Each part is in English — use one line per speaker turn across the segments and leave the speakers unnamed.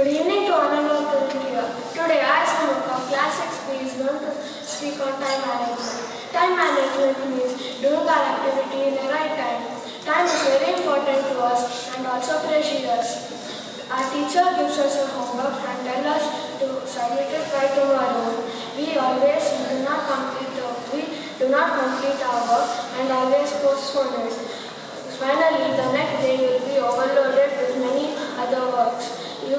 Good evening to one and all present here. Today I, Samuk of Class 6B, is going to speak on time management. Time management means doing our activity in the right time. Time is very important to us and also precious. Our teacher gives us a homework and tells us to submit it by tomorrow. We always do not complete our work and always postpone it. Finally, the next day will be overloaded with many other works. You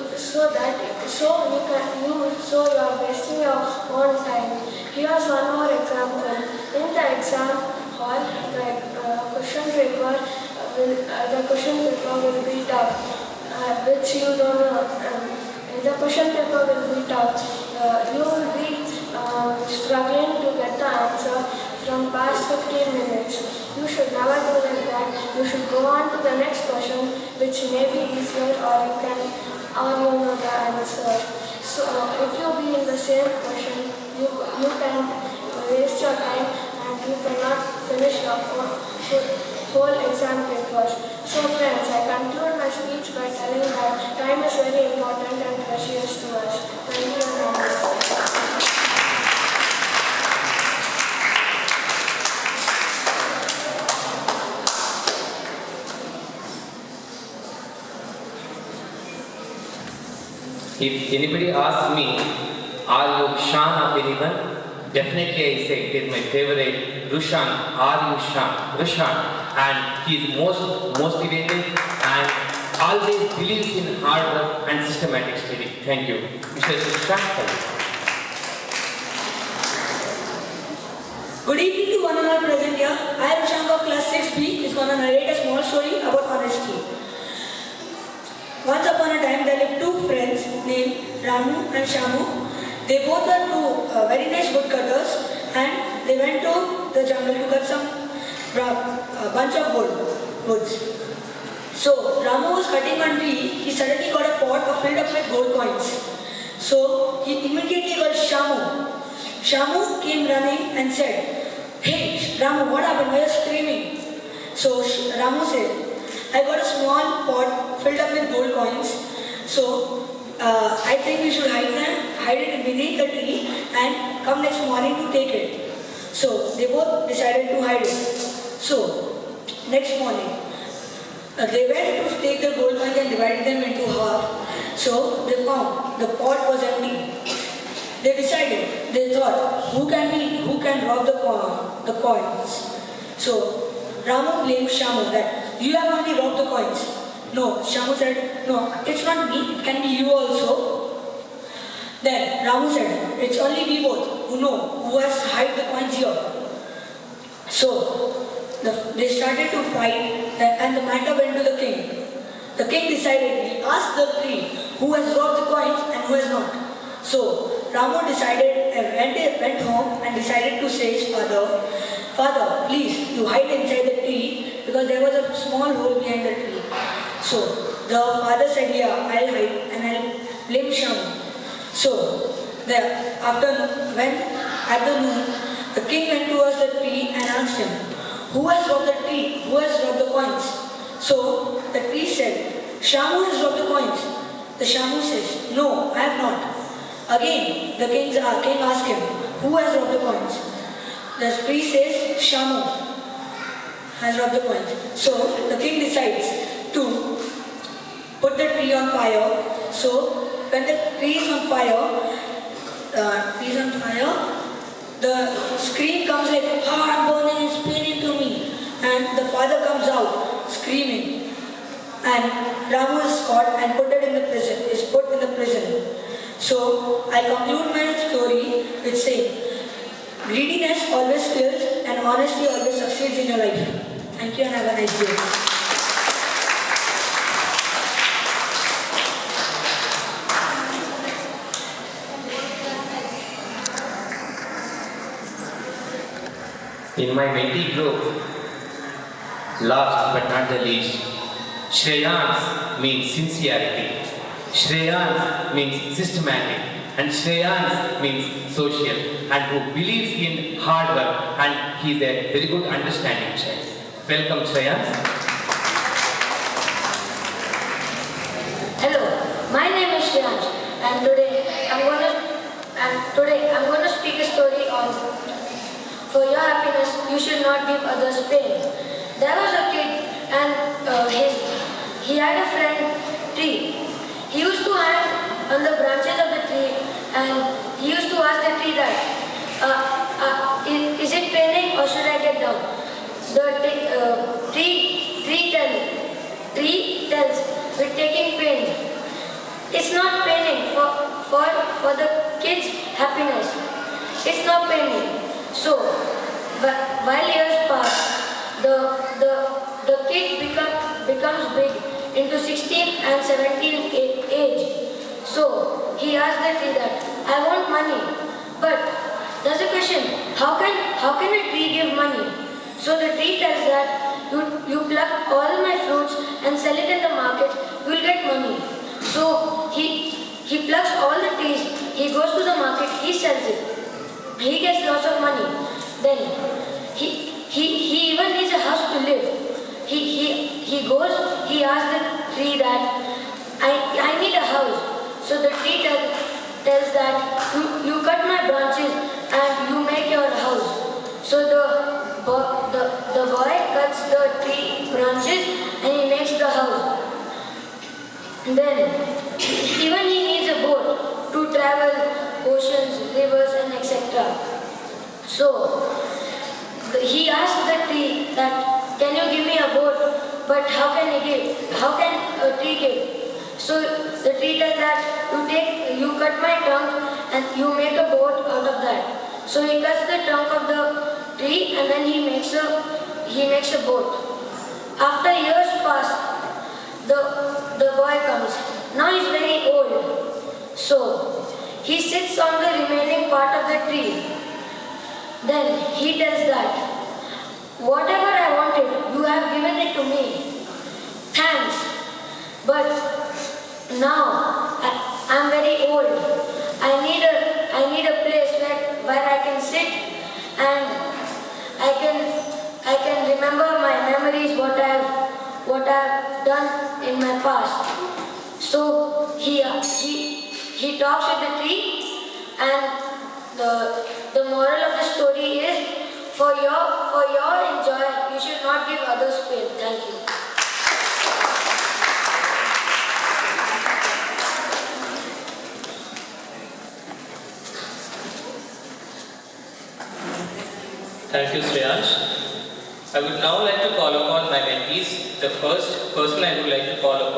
are wasting your own time. Here's one more example. In the exam hall, the question paper will be tough, which you don't know. The question paper will be tough. You will be struggling to get the answer from past 15 minutes. You should never do like that. You should go on to the next question, which may be easier, or you know the answer. So if you be in the same question, you can waste your time and you cannot finish your whole exam papers. So friends, I conclude my speech by telling that time is very important and precious to us. Thank you very much.
If anybody asks me, are you Shan of anyone? Definitely I say it is my favorite, Rushan, are you Shan? Rushan. And he is most motivated and always believes in hard work and systematic study. Thank you. Mr. Rushan.
Good evening to one and all present here. I, Rushan of Class 6B, is going to narrate a small story about honesty. Once upon a time, there lived two friends named Ramu and Shamu. They both were two very nice woodcutters, and they went to the jungle to cut some bunch of woods. So Ramu was cutting one tree. He suddenly got a pot filled up with gold coins. So he immediately got Shamu. Shamu came running and said, "Hey Ramu, what happened? Why are you screaming?" So Ramu said, "I got a small pot filled up with gold coins, so I think we should hide it beneath the tree and come next morning to take it." So they both decided to hide it. So next morning, they went to take the gold coins and divided them into half. So they found the pot was empty. They thought, who can rob the coins? So Ramu blamed Shamu that you have only robbed the coins. No, Shamu said, no, it's not me, it can be you also. Then Ramu said, it's only we both who know who has hid the coins here. So they started to fight and the matter went to the king. The king decided, he asked the tree who has robbed the coins and who has not. So Ramu went home and decided to say his father, "Father, please, you hide inside the tree because there was a small hole behind the tree." So the father said, "Yeah, I'll hide and I'll blame Shamu." So at the noon, the king went towards the tree and asked him, "Who has robbed the tree? Who has robbed the coins?" So the tree said, "Shamu has robbed the coins." The Shamu says, "No, I have not." Again, the king asked him, "Who has robbed the coins?" The tree says, "Shamu has robbed the coins." So the king decides to put the tree on fire. So when the tree is on fire, the scream comes like, "I'm burning, it's paining to me." And the father comes out screaming. And Ramu is caught and put in the prison. So I conclude my story with saying, greediness always kills and honesty always succeeds in your life. Thank you and have a nice day.
In my mentee group, last but not the least, Shreyans means sincerity, Shreyans means systematic, and Shreyans means social, and who believes in hard work, and he is a very good understanding child. Welcome, Shreyans.
Hello, my name is Shreyansh, and today I'm gonna speak a story on for your happiness you should not give others pain. There was a kid and he had a friend tree. He used to hang on the branches of the tree and he used to ask the tree that is it paining or should I get down? The tree tells with taking pain. It's not paining for the kid's happiness. It's not paining. So, but while years pass, the kid becomes big into 16 and 17 age. So he asked the tree that I want money, but there's a question: how can a tree give money? So the tree tells that you pluck all my fruits and sell it in the market, you'll get money. So he plucks all the trees, he goes to the market, he sells it. He gets lots of money. Then he even needs a house to live. He goes, he asks the tree that I need a house. So the tree tells that you cut my branches and you make your house. So the boy cuts the tree branches and he makes the house. Then even he needs a boat to travel oceans, rivers and etc. So he asked the tree that can you give me a boat, but how can a tree give? So the tree tells that you cut my trunk and you make a boat out of that. So he cuts the trunk of the tree and then he makes a boat. After years pass, the boy comes. Now he's very old. So he sits on the remaining part of the tree. Then he tells that whatever I wanted, you have given it to me. Thanks. But now I'm very old. I need a place where I can sit and I can remember my memories, what I've done in my past. So he talks with the tree, and the moral of the story is for your enjoy you should not give others pain. Thank you.
Thank you, Shreyansh. I would now like to call upon my mentees. The first person I would like to call upon